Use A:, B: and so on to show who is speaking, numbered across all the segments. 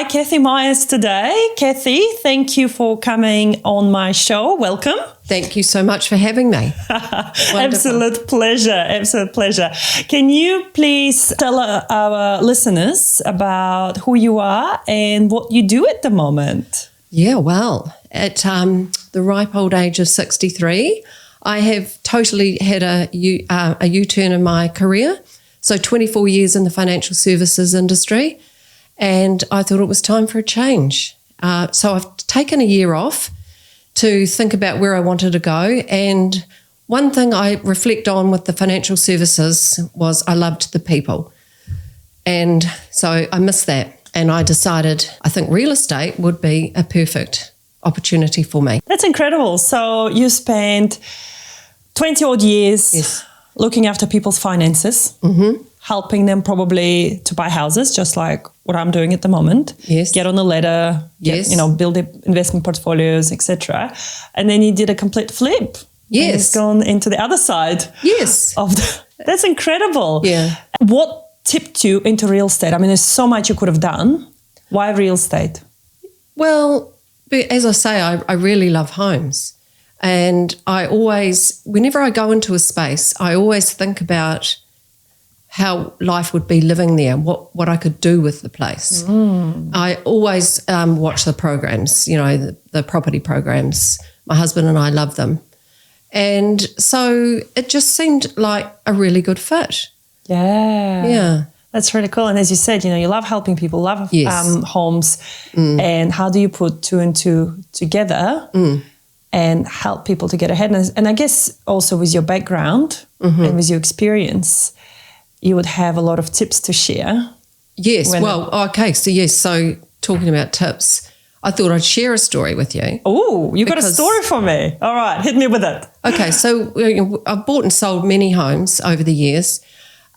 A: by Cathy Myers today. Cathy, thank you for coming on my show. Welcome.
B: Thank you so much for having me.
A: Absolute pleasure. Absolute pleasure. Can you please tell our listeners about who you are and what you do at the moment?
B: Yeah, well, at the ripe old age of 63, I have totally had a U-turn in my career. So 24 years in the financial services industry, and I thought it was time for a change. So I've taken a year off to think about where I wanted to go. And one thing I reflect on with the financial services was I loved the people. And so I missed that. And I decided I think real estate would be a perfect opportunity for me.
A: That's incredible. So you spent 20 odd years looking after people's finances, helping them probably to buy houses, just like what I'm doing at the moment.
B: Yes.
A: Get on the ladder, build investment portfolios, etc. And then you did a complete flip.
B: Yes.
A: It's gone into the other side.
B: Yes.
A: That's incredible.
B: Yeah.
A: What tipped you into real estate? I mean, there's so much you could have done. Why real estate?
B: Well, as I say, I really love homes. And I always, whenever I go into a space, I always think about how life would be living there, what I could do with the place. I always watch the programs, the property programs. My husband and I love them. And so it just seemed like a really good fit.
A: Yeah.
B: Yeah.
A: That's really cool. And as you said, you love helping people, love homes. And how do you put two and two together and help people to get ahead? And I guess also with your background and with your experience, you would have a lot of tips to share.
B: Yes. So talking about tips, I thought I'd share a story with you.
A: Oh, you got a story for me. All right, hit me with it.
B: Okay, so I've bought and sold many homes over the years.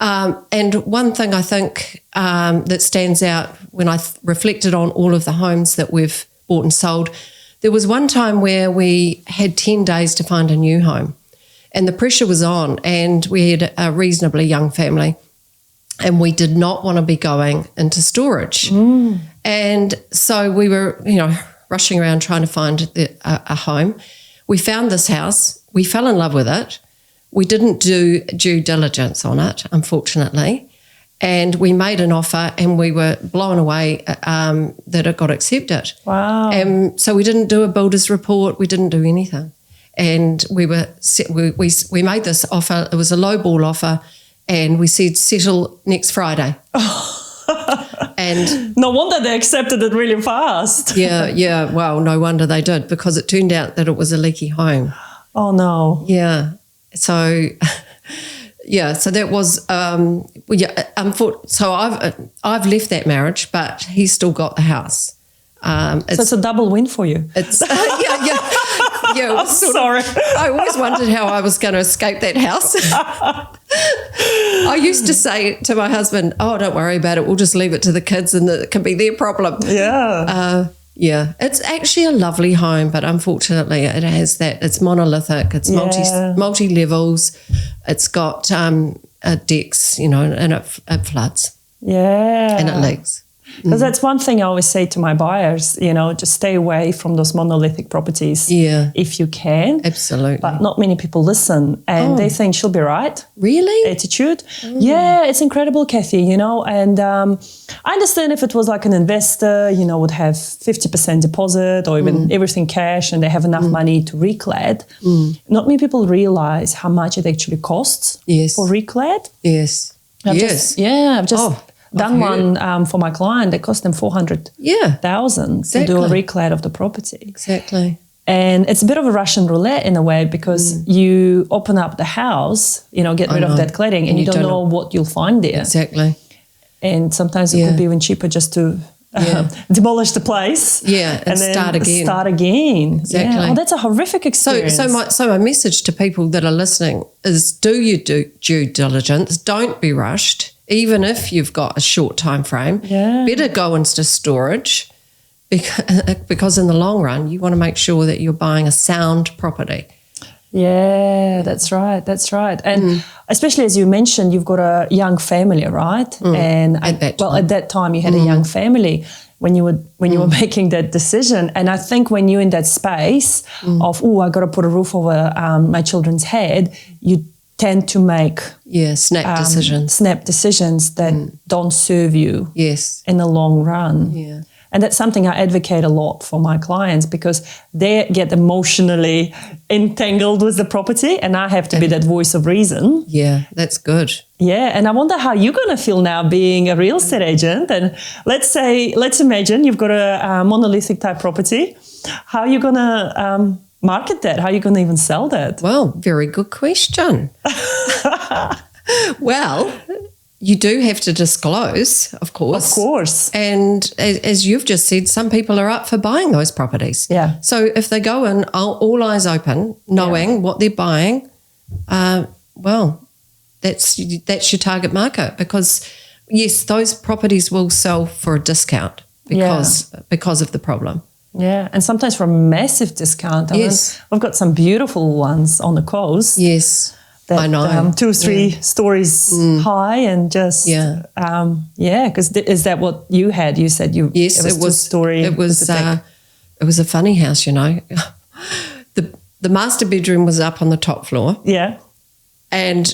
B: And one thing I think that stands out when I reflected on all of the homes that we've bought and sold, there was one time where we had 10 days to find a new home and the pressure was on, and we had a reasonably young family and we did not want to be going into storage. And so we were, rushing around trying to find a home. We found this house. We fell in love with it. We didn't do due diligence on it, unfortunately, and we made an offer and we were blown away that it got accepted.
A: Wow.
B: And so we didn't do a builder's report. We didn't do anything. And we made this offer. It was a low ball offer, and we said settle next Friday. And
A: no wonder they accepted it really fast.
B: Yeah. Well, no wonder they did, because it turned out that it was a leaky home.
A: Oh, no.
B: Yeah. So, so that was, so I've left that marriage, but he's still got the house.
A: So it's a double win for you.
B: It's yeah.
A: I'm sorry.
B: I always wondered how I was going to escape that house. I used to say to my husband, "Oh, don't worry about it. We'll just leave it to the kids, and it can be their problem."
A: Yeah.
B: It's actually a lovely home, but unfortunately it has that. It's monolithic. It's multi levels. It's got decks, and it floods.
A: Yeah.
B: And it leaks.
A: Because that's one thing I always say to my buyers, just stay away from those monolithic properties if you can.
B: Absolutely.
A: But not many people listen, and they think she'll be right.
B: Really?
A: Attitude. Yeah, it's incredible, Cathy, and I understand if it was like an investor, would have 50% deposit or even everything cash and they have enough money to reclad. Not many people realize how much it actually costs for reclad.
B: Yes.
A: I've just done one for my client. It cost them $400,000 to do a reclad of the property.
B: Exactly.
A: And it's a bit of a Russian roulette in a way, because you open up the house, get rid of that cladding, and you don't know what you'll find there.
B: Exactly.
A: And sometimes it could be even cheaper just to demolish the place.
B: Yeah, and then
A: start again.
B: Exactly.
A: Yeah. Oh, that's a horrific experience.
B: So my message to people that are listening is do due diligence. Don't be rushed. Even if you've got a short time frame, better go into storage, because in the long run, you want to make sure that you're buying a sound property.
A: Yeah, that's right. And especially as you mentioned, you've got a young family, right? And at that time you had a young family. when you were making that decision. And I think when you're in that space of, I got to put a roof over my children's head, you tend to make
B: snap
A: decisions that don't serve you in the long run.
B: Yeah.
A: And that's something I advocate a lot for my clients, because they get emotionally entangled with the property, and I have to be that voice of reason.
B: Yeah, that's good.
A: Yeah, and I wonder how you're going to feel now being a real estate agent. And let's imagine you've got a monolithic type property. How are you going to market that? How are you going to even sell that?
B: Well, very good question. Well, you do have to disclose, of course.
A: Of course.
B: And as you've just said, some people are up for buying those properties.
A: Yeah.
B: So if they go in all eyes open, knowing what they're buying, well, that's your target market, because, yes, those properties will sell for a discount because of the problem.
A: Yeah, and sometimes for a massive discount. I mean, we've got some beautiful ones on the coast.
B: Yes.
A: That,
B: I know.
A: 2 or 3 stories high, and just because is that what you had? You said it was 2-story.
B: It was a funny house, you know. The master bedroom was up on the top floor.
A: Yeah,
B: and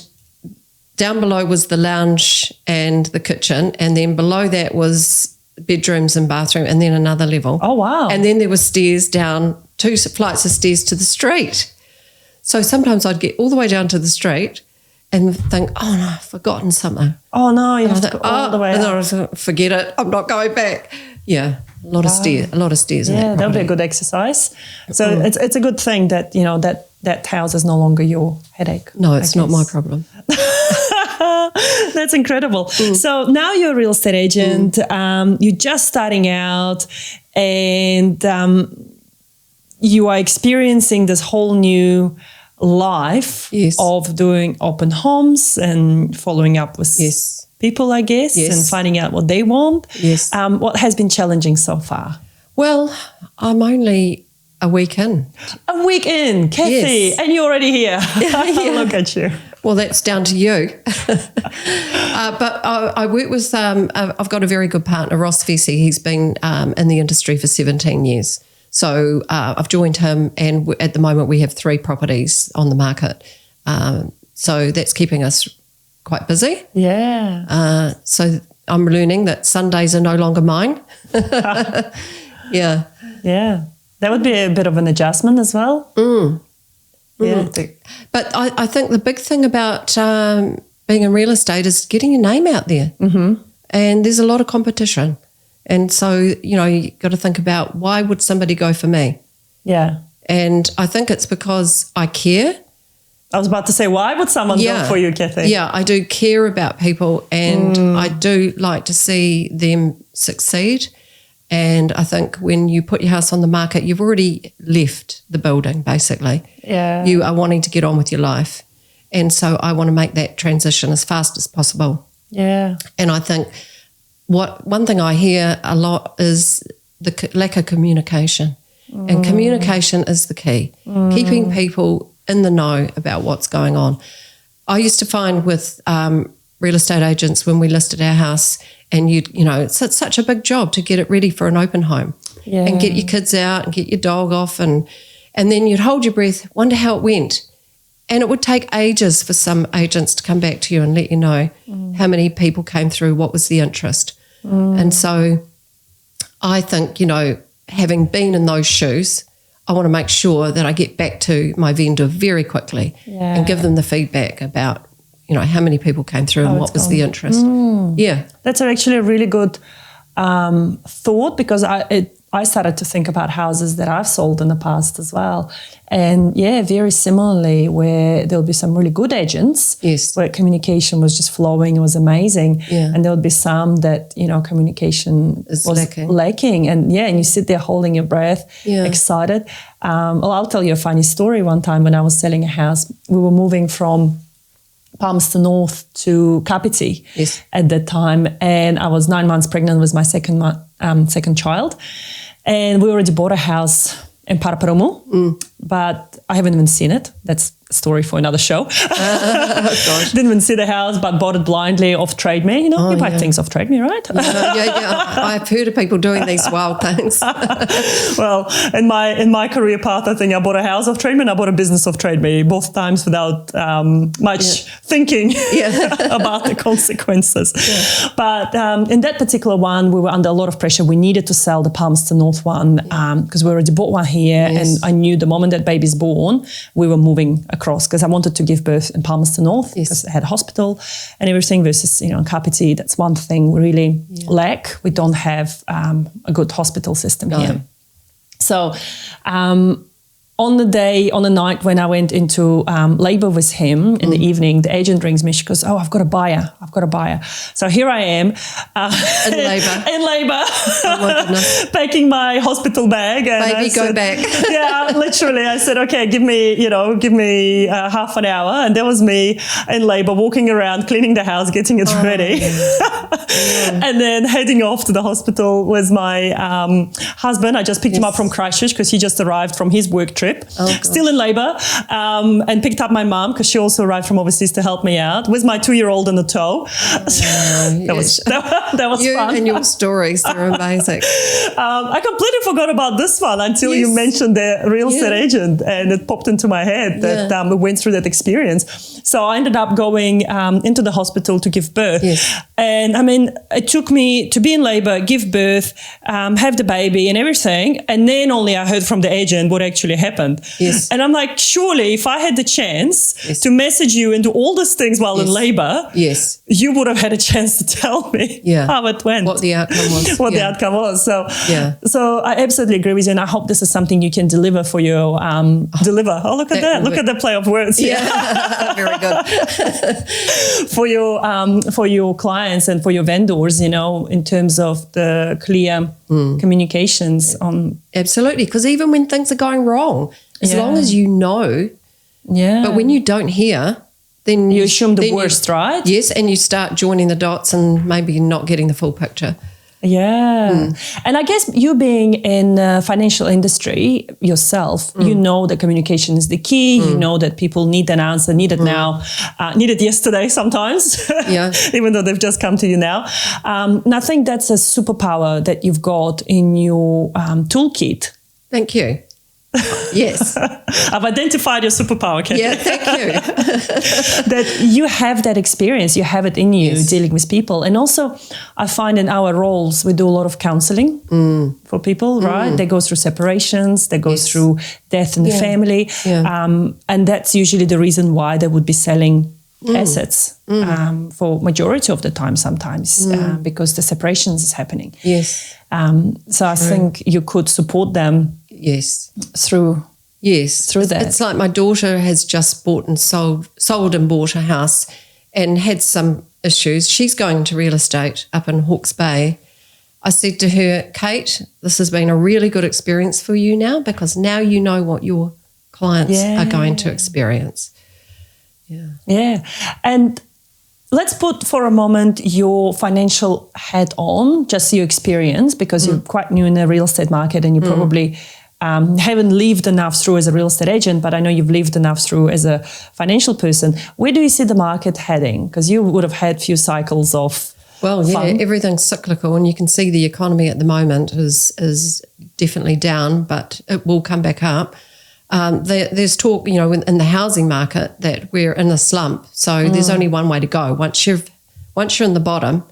B: down below was the lounge and the kitchen, and then below that was bedrooms and bathroom, and then another level.
A: Oh wow!
B: And then there were stairs down, 2 flights of stairs to the street. So sometimes I'd get all the way down to the street and think, oh no, I've forgotten something.
A: Oh no, you have to go all the way
B: and
A: up.
B: then I was like, forget it, I'm not going back. Yeah, a lot of stairs.
A: Yeah, that would be a good exercise. So it's a good thing that, you know, that house is no longer your headache.
B: No, it's not my problem.
A: That's incredible. So now you're a real estate agent. You're just starting out, and you are experiencing this whole new life of doing open homes and following up with people, I guess, and finding out what they want.
B: Yes.
A: What has been challenging so far?
B: Well, I'm only a week in.
A: A week in, Cathy, and you're already here. Look at you.
B: Well, that's down to you. But I work with, I've got a very good partner, Ross Vesey. He's been in the industry for 17 years. So I've joined him, and at the moment we have 3 properties on the market. So that's keeping us quite busy.
A: Yeah.
B: So I'm learning that Sundays are no longer mine. Yeah.
A: Yeah. That would be a bit of an adjustment as well. Yeah.
B: But I think the big thing about being in real estate is getting your name out there. Mm-hmm. And there's a lot of competition. And so, you know, you got to think about, why would somebody go for me?
A: Yeah.
B: And I think it's because I care.
A: I was about to say, why would someone go for you, Cathy?
B: Yeah, I do care about people, and I do like to see them succeed. And I think when you put your house on the market, you've already left the building, basically.
A: Yeah.
B: You are wanting to get on with your life. And so I want to make that transition as fast as possible.
A: Yeah.
B: And I think one thing I hear a lot is the lack of communication. And communication is the key. Keeping people in the know about what's going on. I used to find with real estate agents, when we listed our house, and it's such a big job to get it ready for an open home and get your kids out and get your dog off, and then you'd hold your breath, wonder how it went. And it would take ages for some agents to come back to you and let you know how many people came through, what was the interest. And so I think, having been in those shoes, I want to make sure that I get back to my vendor very quickly and give them the feedback about, how many people came through and what was the interest. Yeah.
A: That's actually a really good thought, because I started to think about houses that I've sold in the past as well. And very similarly, where there'll be some really good agents where communication was just flowing, it was amazing. Yeah. And there would be some that, communication was lacking. And you sit there holding your breath, excited. Well, I'll tell you a funny story. One time when I was selling a house, we were moving from Palmerston North to Kapiti at that time. And I was 9 months pregnant with my second child. And we already bought a house in Paraparaumu, but I haven't even seen it. That's story for another show.
B: Gosh.
A: Didn't even see the house, but bought it blindly off Trade Me. You know, you buy things off Trade Me, right?
B: Yeah. I've heard of people doing these wild things.
A: Well, in my career path, I think I bought a house off Trade Me and I bought a business off Trade Me, both times without much thinking about the consequences. Yeah. But in that particular one, we were under a lot of pressure. We needed to sell the Palmerston North one because we already bought one here, and I knew the moment that baby's born, we were moving across because I wanted to give birth in Palmerston North because it had a hospital and everything versus, Kapiti. That's one thing we really lack. We don't have a good hospital system here. So on the night when I went into labour with him in the evening, the agent rings me. She goes, "Oh, I've got a buyer. So here I am
B: in labour.
A: Oh my goodness. Packing my hospital bag. And
B: Baby, go back.
A: Yeah, literally. I said, okay, give me half an hour. And there was me in labour, walking around, cleaning the house, getting it ready. And then heading off to the hospital with my husband. I just picked him up from Christchurch because he just arrived from his work trip. Still in labour, and picked up my mum because she also arrived from overseas to help me out with my 2-year-old in the tow. That was
B: you
A: fun.
B: And your stories, they're amazing.
A: I completely forgot about this one until you mentioned the real estate agent, and it popped into my head that we went through that experience. So I ended up going into the hospital to give birth. And I mean, it took me to be in labour, give birth, have the baby and everything. And then only I heard from the agent what actually happened. And I'm like, surely if I had the chance to message you and do all these things while in labour, you would have had a chance to tell me how it went.
B: What the outcome was.
A: So I absolutely agree with you. And I hope this is something you can deliver for your, deliver. Oh, look at that. Look at the play of words.
B: Yeah, very good.
A: For your clients and for your vendors, in terms of the clear communications on.
B: Absolutely, because even when things are going wrong, as long as you know, but when you don't hear, then
A: you assume the worst, right?
B: Yes, and you start joining the dots and maybe not getting the full picture.
A: And I guess you being in the financial industry yourself, you know that communication is the key. You know that people need an answer, need it now, need it yesterday sometimes, even though they've just come to you now. And I think that's a superpower that you've got in your toolkit.
B: Thank you. Yes.
A: I've identified your superpower, Cathy.
B: Yeah, thank you.
A: That you have that experience, you have it in you dealing with people. And also I find in our roles, we do a lot of counseling for people, right? They go through separations, they go through death in the family. And that's usually the reason why they would be selling assets for majority of the time sometimes because the separations is happening. So I think you could support them through that.
B: It's like my daughter has just bought and sold and bought a house and had some issues. She's going into real estate up in Hawke's Bay. I said to her, Kate, this has been a really good experience for you now because now you know what your clients are going to experience.
A: And let's put for a moment your financial hat on, just your experience, because you're quite new in the real estate market and you probably haven't lived enough through as a real estate agent, but I know you've lived enough through as a financial person. Where do you see the market heading? Because you would have had a few cycles of fun.
B: Everything's cyclical and you can see the economy at the moment is definitely down, but it will come back up. There's talk, in the housing market that we're in a slump. So there's only one way to go. Once you're in the bottom,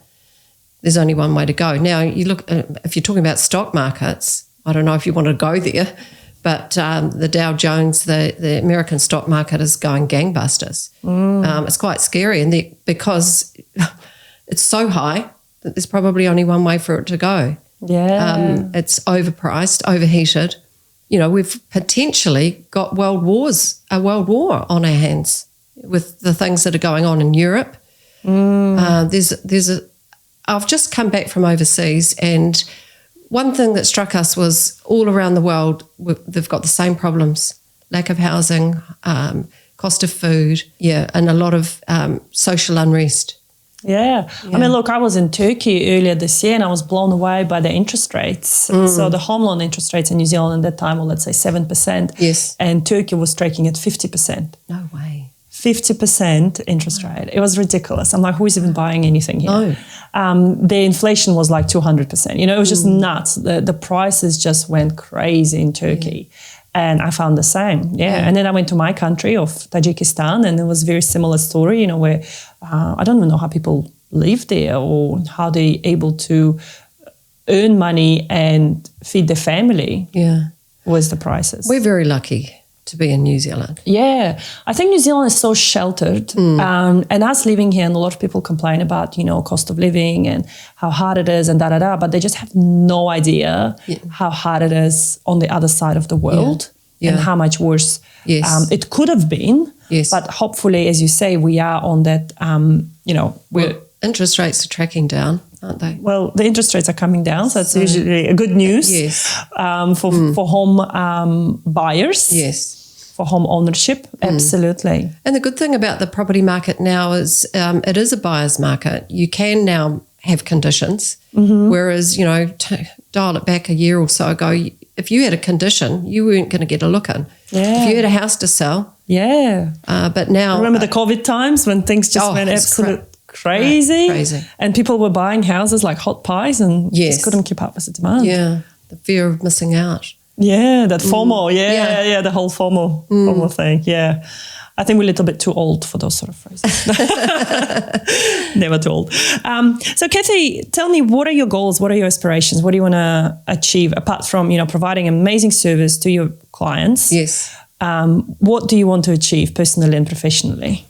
B: there's only one way to go. Now, you look, if you're talking about stock markets, I don't know if you want to go there, but the Dow Jones, the American stock market is going gangbusters. It's quite scary, and because it's so high that there's probably only one way for it to go. It's overpriced, overheated. We've potentially got a world war on our hands with the things that are going on in Europe. I've just come back from overseas, and one thing that struck us was all around the world, they've got the same problems: lack of housing, cost of food, and a lot of social unrest.
A: Yeah. I mean, look, I was in Turkey earlier this year and I was blown away by the interest rates. So the home loan interest rates in New Zealand at that time were, let's say, 7%.
B: Yes.
A: And Turkey was trading at 50%.
B: No way.
A: 50% interest rate. It was ridiculous. I'm like, who is even buying anything here?
B: No.
A: The inflation was like 200%. It was just nuts. The prices just went crazy in Turkey. And I found the same. And then I went to my country of Tajikistan, and it was a very similar story, where I don't even know how people live there or how they're able to earn money and feed their family. With the prices.
B: We're very lucky to be in New Zealand.
A: Yeah. I think New Zealand is so sheltered. And us living here, and a lot of people complain about, cost of living and how hard it is and da-da-da, but they just have no idea how hard it is on the other side of the world and how much worse it could have been. But hopefully, as you say, we are on that,
B: interest rates are tracking down, aren't they?
A: Well, the interest rates are coming down, so it's usually a good news for home buyers. For home ownership, absolutely.
B: And the good thing about the property market now is it is a buyer's market. You can now have conditions, whereas, dial it back a year or so ago, if you had a condition, you weren't going to get a look in. If you had a house to sell. But now...
A: Remember the COVID times when things just went absolute crazy? And people were buying houses like hot pies and just couldn't keep up with the demand.
B: The fear of missing out.
A: That FOMO, the whole FOMO thing, I think we're a little bit too old for those sort of phrases. Never too old. So, Cathy, tell me, what are your goals? What are your aspirations? What do you want to achieve apart from, providing amazing service to your clients? What do you want to achieve personally and professionally?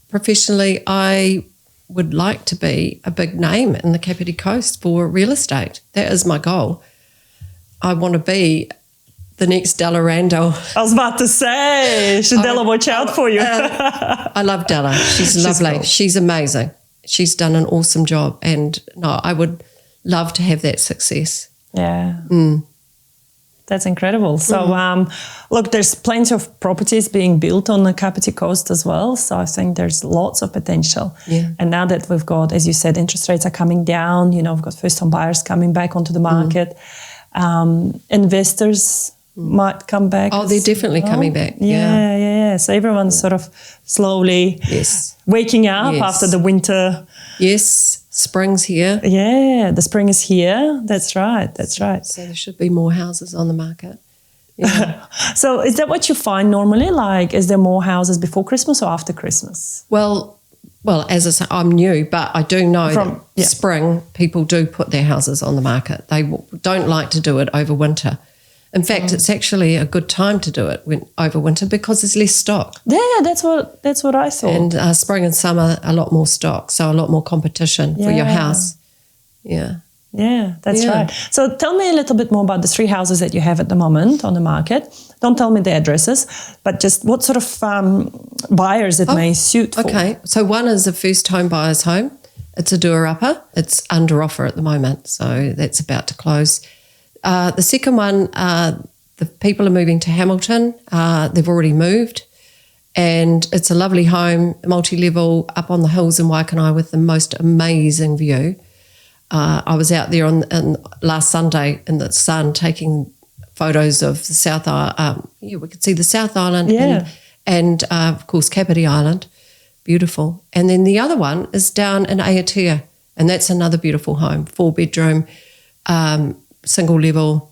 B: Professionally, I would like to be a big name in the Kapiti Coast for real estate. That is my goal. I want to be the next Della Randall.
A: I was about to say, should Della watch out for you?
B: I love Della. She's lovely. Cool. She's amazing. She's done an awesome job. And I would love to have that success.
A: That's incredible. So, look, there's plenty of properties being built on the Kapiti Coast as well. So I think there's lots of potential. And now that we've got, as you said, interest rates are coming down, we've got first-time buyers coming back onto the market. Investors might come back.
B: Oh, they're definitely coming back.
A: So everyone's sort of slowly waking up after the winter.
B: Spring's here.
A: The spring is here. That's right.
B: So there should be more houses on the market.
A: So is that what you find normally? Like, is there more houses before Christmas or after Christmas?
B: Well, as I say, I'm new, but I do know that spring people do put their houses on the market. They don't like to do it over winter. In fact, it's actually a good time to do it over winter because there's less stock. That's
A: what I thought.
B: And spring and summer, a lot more stock, so a lot more competition for your house. That's
A: right. So tell me a little bit more about the 3 houses that you have at the moment on the market. Don't tell me the addresses, but just what sort of buyers it may suit for.
B: Okay, so one is a first home buyer's home. It's a doer-upper. It's under offer at the moment, so that's about to close. The second one, the people are moving to Hamilton. They've already moved, and it's a lovely home, multi-level, up on the hills in Waikanae with the most amazing view. I was out there on last Sunday in the sun taking photos of the South Island. We could see the South Island and of course, Kapiti Island. Beautiful. And then the other one is down in Aotea, and that's another beautiful home, 4-bedroom, single level,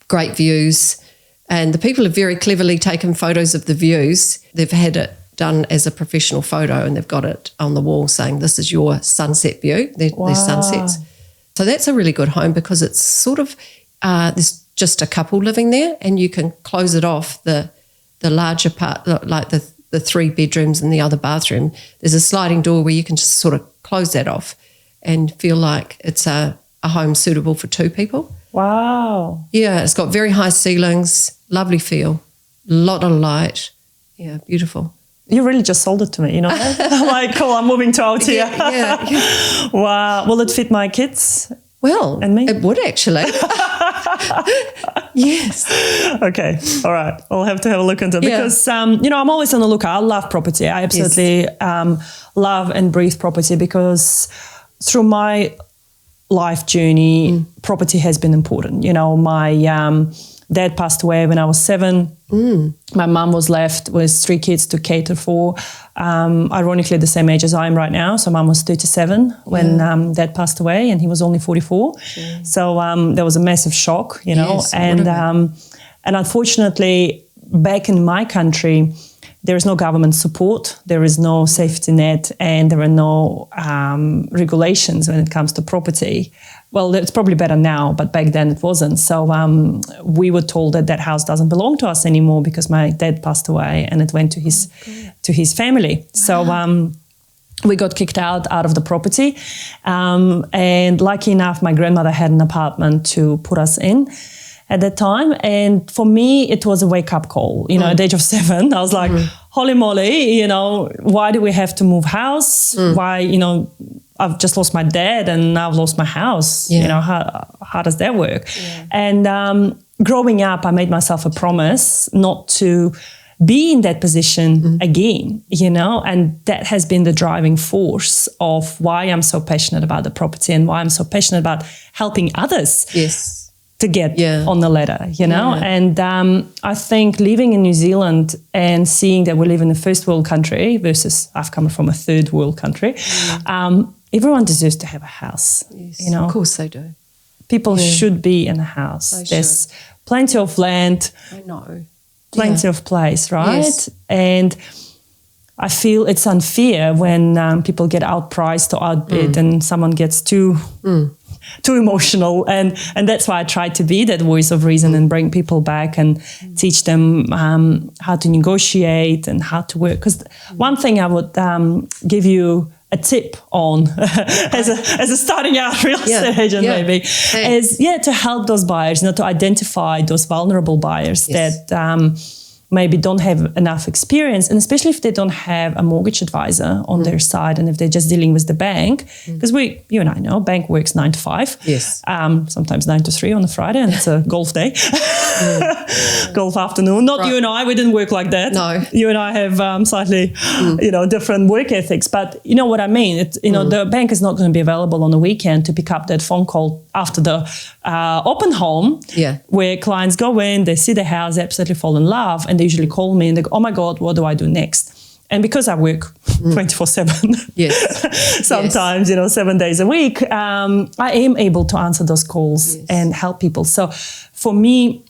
B: great views. And the people have very cleverly taken photos of the views. They've had it done as a professional photo and they've got it on the wall saying this is your sunset view, their sunsets. So that's a really good home because it's sort of, there's just a couple living there and you can close it off, the larger part, like the 3 bedrooms and the other bathroom. There's a sliding door where you can just sort of close that off and feel like it's a home suitable for 2 people.
A: Wow.
B: Yeah, it's got very high ceilings, lovely feel, a lot of light. Yeah, beautiful.
A: You really just sold it to me, I'm like, cool, I'm moving to Aotea.
B: Yeah.
A: Wow. Will it fit my kids?
B: Well,
A: and me?
B: It would actually. Yes.
A: Okay. All right. I'll have to have a look into it because, I'm always on the lookout. I love property. I absolutely love and breathe property because through my life journey, property has been important. My dad passed away when I was 7. My mum was left with 3 kids to cater for. Ironically, the same age as I am right now. So mum was 37 when dad passed away, and he was only 44. Sure. So there was a massive shock,
B: Yes,
A: and unfortunately, back in my country, there is no government support, there is no safety net, and there are no regulations when it comes to property. Well, it's probably better now, but back then it wasn't. So we were told that house doesn't belong to us anymore because my dad passed away and it went to his family. Wow. So we got kicked out of the property. And lucky enough, my grandmother had an apartment to put us in at that time. And for me, it was a wake-up call. At the age of 7, I was like, holy moly, why do we have to move house? Why, I've just lost my dad and now I've lost my house.
B: Yeah.
A: How does that work? Yeah. And growing up, I made myself a promise not to be in that position again, and that has been the driving force of why I'm so passionate about the property and why I'm so passionate about helping others.
B: Yes.
A: To get on the ladder, And I think living in New Zealand and seeing that we live in a first world country versus I've come from a third world country, everyone deserves to have a house.
B: Yes, of course they do.
A: People should be in a house. There's plenty of land.
B: I know.
A: Plenty of place, right?
B: Yes.
A: And I feel it's unfair when people get outpriced or outbid and someone gets too emotional, and that's why I try to be that voice of reason and bring people back and teach them how to negotiate and how to work. Because one thing I would give you a tip on as a starting out real estate agent maybe is to help those buyers, to identify those vulnerable buyers that maybe don't have enough experience, and especially if they don't have a mortgage advisor on their side, and if they're just dealing with the bank, because you and I know bank works 9 to 5, sometimes 9 to 3 on a Friday, and it's a golf day, golf afternoon. Not you and I, we didn't work like that.
B: No,
A: you and I have slightly, different work ethics. But you know what I mean. It's the bank is not going to be available on the weekend to pick up that phone call after the open home, where clients go in, they see the house, they absolutely fall in love, and they usually call me and they go, oh my God, what do I do next? And because I work 24/7, sometimes, 7 days a week, I am able to answer those calls and help people. So for me,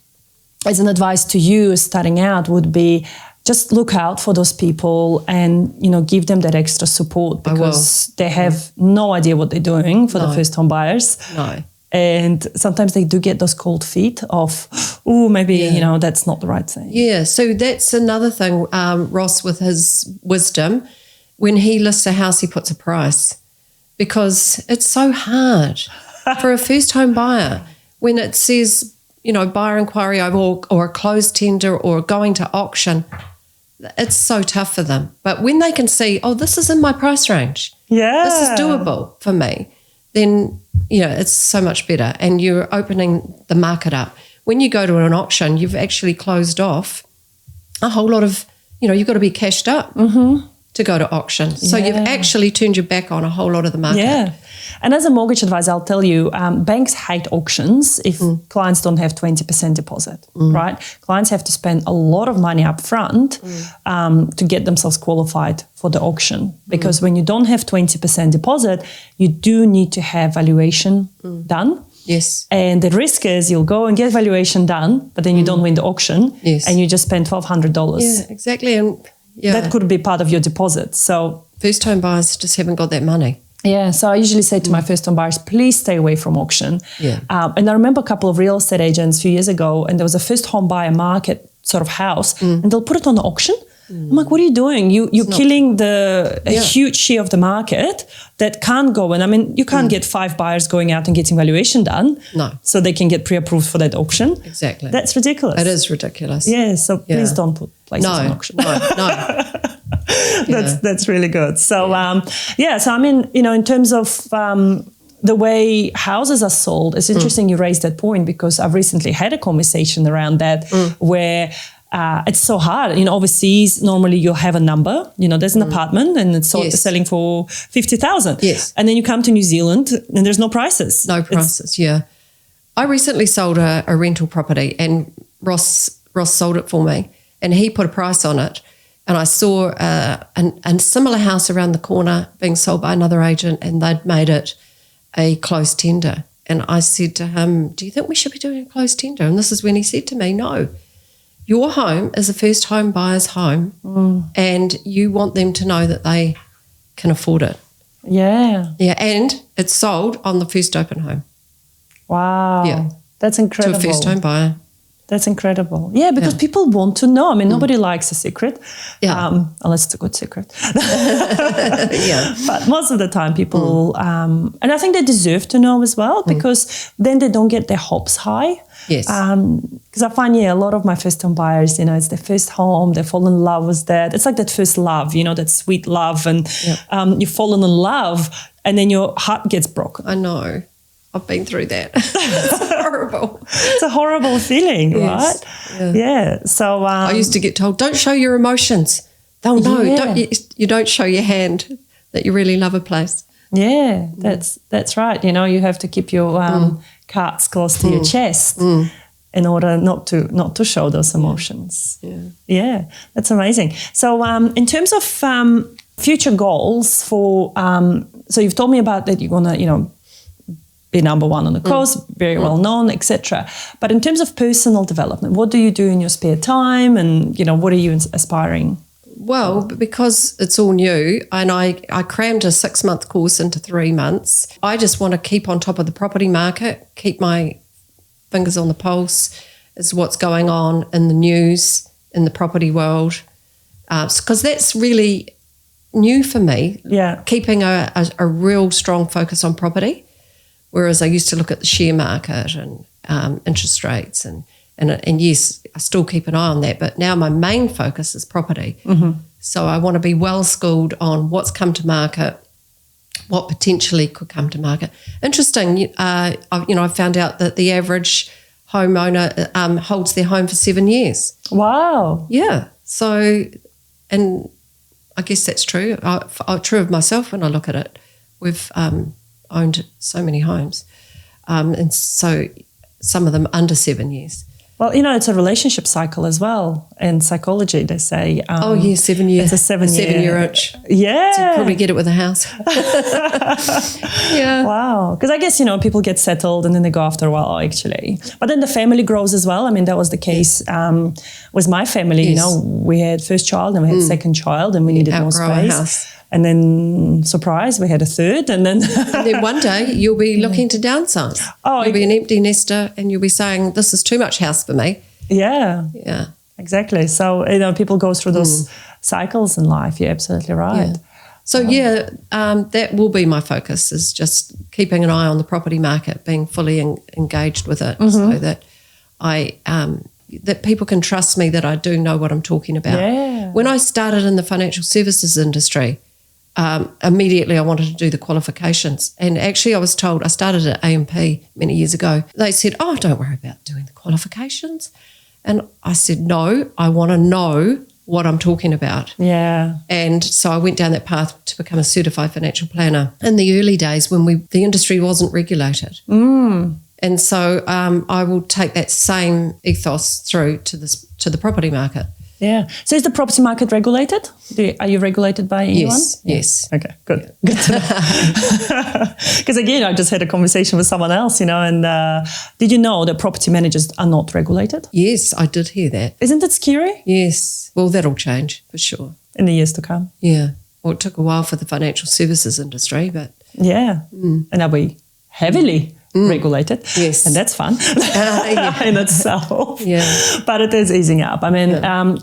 A: as an advice to you starting out would be just look out for those people and, give them that extra support, because they have no idea what they're doing for the first home buyers.
B: No.
A: And sometimes they do get those cold feet of, maybe, that's not the right thing.
B: Yeah, so that's another thing, Ross, with his wisdom, when he lists a house, he puts a price, because it's so hard for a first home buyer when it says, buyer inquiry or a closed tender or going to auction. It's so tough for them. But when they can see, this is in my price range. Yeah. This is doable for me. Then, it's so much better, and you're opening the market up. When you go to an auction, you've actually closed off a whole lot of, you've got to be cashed up to go to auction. So you've actually turned your back on a whole lot of the market.
A: Yeah. And as a mortgage advisor, I'll tell you, banks hate auctions if clients don't have 20% deposit, right? Clients have to spend a lot of money up front to get themselves qualified for the auction, because when you don't have 20% deposit, you do need to have valuation done.
B: Yes.
A: And the risk is you'll go and get valuation done, but then you don't win the auction, and you just spend $1,200.
B: Yeah, exactly. And
A: that could be part of your deposit. So
B: first home buyers just haven't got that money.
A: Yeah, so I usually say to my first home buyers, please stay away from auction.
B: Yeah.
A: And I remember a couple of real estate agents a few years ago, and there was a first home buyer market sort of house, and they'll put it on the auction. I'm like, what are you doing? You're killing a huge share of the market that can't go in. I mean, you can't get 5 buyers going out and getting valuation done.
B: No.
A: So they can get pre-approved for that auction.
B: Exactly.
A: That's ridiculous.
B: It is ridiculous.
A: Yeah, so please don't put places on auction.
B: No.
A: That's really good. So, so I mean, in terms of the way houses are sold, it's interesting you raised that point, because I've recently had a conversation around that where it's so hard. Overseas, normally you'll have a number, there's an apartment and it's selling for 50,000.
B: Yes.
A: And then you come to New Zealand and there's no prices.
B: No prices, yeah. I recently sold a rental property, and Ross sold it for me, and he put a price on it. And I saw a similar house around the corner being sold by another agent, and they'd made it a closed tender. And I said to him, do you think we should be doing a closed tender? And this is when he said to me, no, your home is a first home buyer's home, and you want them to know that they can afford it.
A: Yeah.
B: Yeah, and it's sold on the first open home.
A: Wow.
B: Yeah.
A: That's incredible.
B: To a first home buyer.
A: That's incredible. Yeah, because people want to know. I mean, nobody likes a secret, unless it's a good secret.
B: Yeah.
A: But most of the time people, and I think they deserve to know as well, because then they don't get their hopes high.
B: Yes.
A: Because I find, a lot of my first home buyers, it's their first home, they fall in love with that. It's like that first love, that sweet love, and you've fallen in love and then your heart gets broken.
B: I know. I've been through that. It's horrible.
A: It's a horrible feeling, right? Yeah. So
B: I used to get told, don't show your emotions. They'll know. You don't show your hand that you really love a place.
A: Yeah, that's right. You have to keep your cards close to your chest in order not to show those emotions. Yeah, that's amazing. So in terms of future goals for, so you've told me about that you're gonna, be number one on the coast, very well known, etc. But in terms of personal development, what do you do in your spare time, and what are you aspiring?
B: Well, because it's all new, and I crammed a 6-month course into 3 months. I just want to keep on top of the property market, keep my fingers on the pulse as what's going on in the news, in the property world, because that's really new for me. Yeah, keeping a real strong focus on property. Whereas I used to look at the share market and interest rates and yes, I still keep an eye on that, but now my main focus is property. So I want to be well schooled on what's come to market, what potentially could come to market. Interesting, I've found out that the average homeowner holds their home for 7 years.
A: Wow.
B: Yeah. So, and I guess that's true. True of myself when I look at it. We've owned so many homes, and so some of them under 7 years.
A: Well, it's a relationship cycle as well. In psychology, they say
B: 7 years.
A: It's a 7-year
B: itch.
A: Yeah.
B: So you probably get it with a house. Yeah.
A: Wow. Because I guess, people get settled and then they go after a while, actually. But then the family grows as well. I mean, that was the case with my family.
B: Yes.
A: We had first child and we had second child and we needed more space.
B: A house.
A: And then, surprise, we had a third, and then
B: one day you'll be looking to downsize. You'll be an empty nester, and you'll be saying, "This is too much house for me."
A: Yeah,
B: yeah,
A: exactly. So people go through those cycles in life. You're absolutely right.
B: Yeah. So that will be my focus, is just keeping an eye on the property market, being fully engaged with it, so that that people can trust me that I do know what I'm talking about.
A: Yeah.
B: When I started in the financial services industry, immediately I wanted to do the qualifications. And actually I was told, I started at A&P many years ago, they said, don't worry about doing the qualifications. And I said, no, I want to know what I'm talking about.
A: Yeah.
B: And so I went down that path to become a certified financial planner in the early days when the industry wasn't regulated. And so I will take that same ethos through to the property market.
A: Yeah. So is the property market regulated? Are you regulated by anyone?
B: Yes.
A: Okay, good. Yeah. Good to know. Because again, I just had a conversation with someone else, and did you know that property managers are not regulated?
B: Yes, I did hear that.
A: Isn't it scary?
B: Yes. Well, that'll change for sure.
A: In the years to come.
B: Yeah. Well, it took a while for the financial services industry, but...
A: Yeah. And are we heavily regulated?
B: Yes.
A: And that's fun in itself.
B: Yeah.
A: But it is easing up. I mean,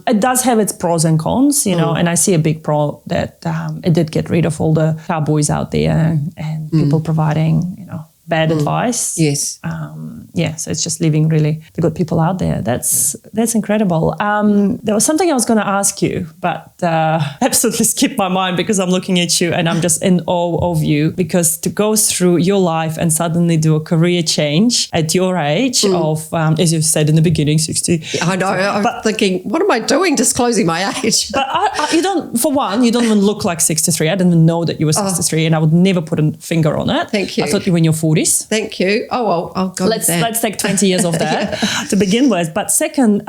A: it does have its pros and cons, and I see a big pro that it did get rid of all the cowboys out there and people providing, bad advice.
B: Yes.
A: So it's just leaving really the good people out there. That's incredible. There was something I was going to ask you, but absolutely skipped my mind because I'm looking at you and I'm just in awe of you, because to go through your life and suddenly do a career change at your age of, as you said in the beginning, 60.
B: I know. I'm thinking, what am I doing disclosing my age?
A: But you don't even look like 63. I didn't even know that you were 63 and I would never put a finger on it.
B: Thank you.
A: I thought you were in your 40s.
B: Thank you. Oh, well, I'll go with that.
A: Let's take 20 years of that to begin with. But second,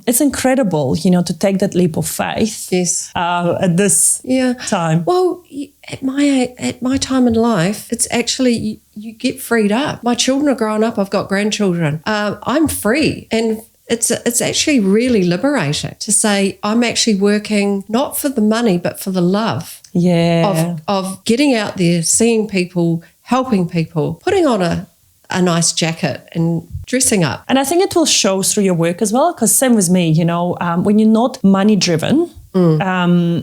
A: it's incredible, to take that leap of faith.
B: Yes.
A: At this time.
B: Well, at my time in life, it's actually you get freed up. My children are growing up. I've got grandchildren. I'm free, and it's actually really liberating to say I'm actually working not for the money but for the love.
A: Yeah.
B: Of getting out there, seeing people, helping people, putting on a nice jacket and dressing up.
A: And I think it will show through your work as well, because same with me, when you're not money driven,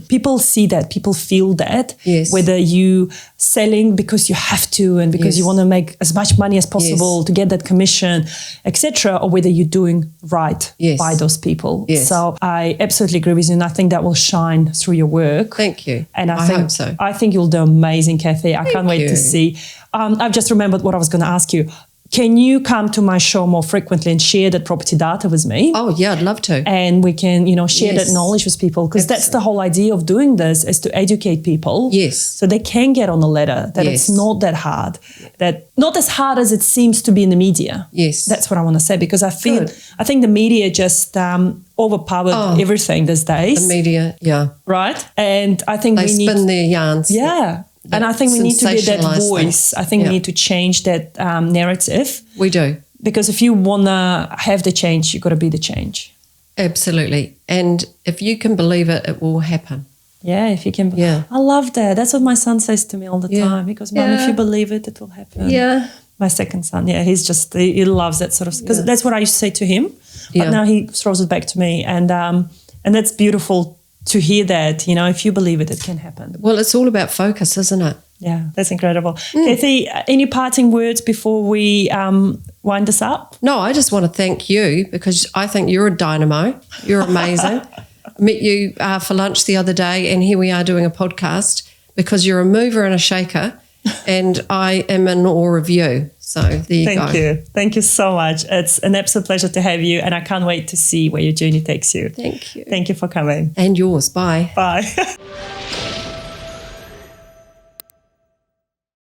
A: people see that, people feel that, whether you selling because you have to and because you want to make as much money as possible to get that commission, etc., or whether you're doing right by those people. So I absolutely agree with you, and I think that will shine through your work.
B: Thank you.
A: And I
B: hope so.
A: I think you'll do amazing, Cathy. I can't wait to see. I've just remembered what I was going to ask you. Can you come to my show more frequently and share that property data with me?
B: Oh, yeah, I'd love to.
A: And we can, share that knowledge with people, because that's the whole idea of doing this, is to educate people.
B: Yes.
A: So they can get on the ladder, that it's not that hard, that not as hard as it seems to be in the media.
B: Yes.
A: That's what I want to say, because I think the media just overpowered everything these days.
B: The media,
A: Right? And I think
B: they spin their yarns.
A: Yeah. And I think we need to be that voice. I think we need to change that narrative.
B: We do.
A: Because if you want to have the change, you've got to be the change.
B: Absolutely. And if you can believe it, it will happen.
A: Yeah, if you can. Yeah. I love that. That's what my son says to me all the time. He goes, Mum, if you believe it, it will happen.
B: Yeah.
A: My second son, he loves that sort of, because that's what I used to say to him. But now he throws it back to me. And that's beautiful to hear that, if you believe it, it can happen.
B: Well, it's all about focus, isn't it?
A: Yeah, that's incredible. Cathy, any parting words before we wind this up?
B: No, I just want to thank you, because I think you're a dynamo. You're amazing. I met you for lunch the other day, and here we are doing a podcast, because you're a mover and a shaker, and I am in awe of you. So there you go.
A: Thank you. Thank you so much. It's an absolute pleasure to have you, and I can't wait to see where your journey takes you.
B: Thank you.
A: Thank you for coming.
B: And yours. Bye.
A: Bye.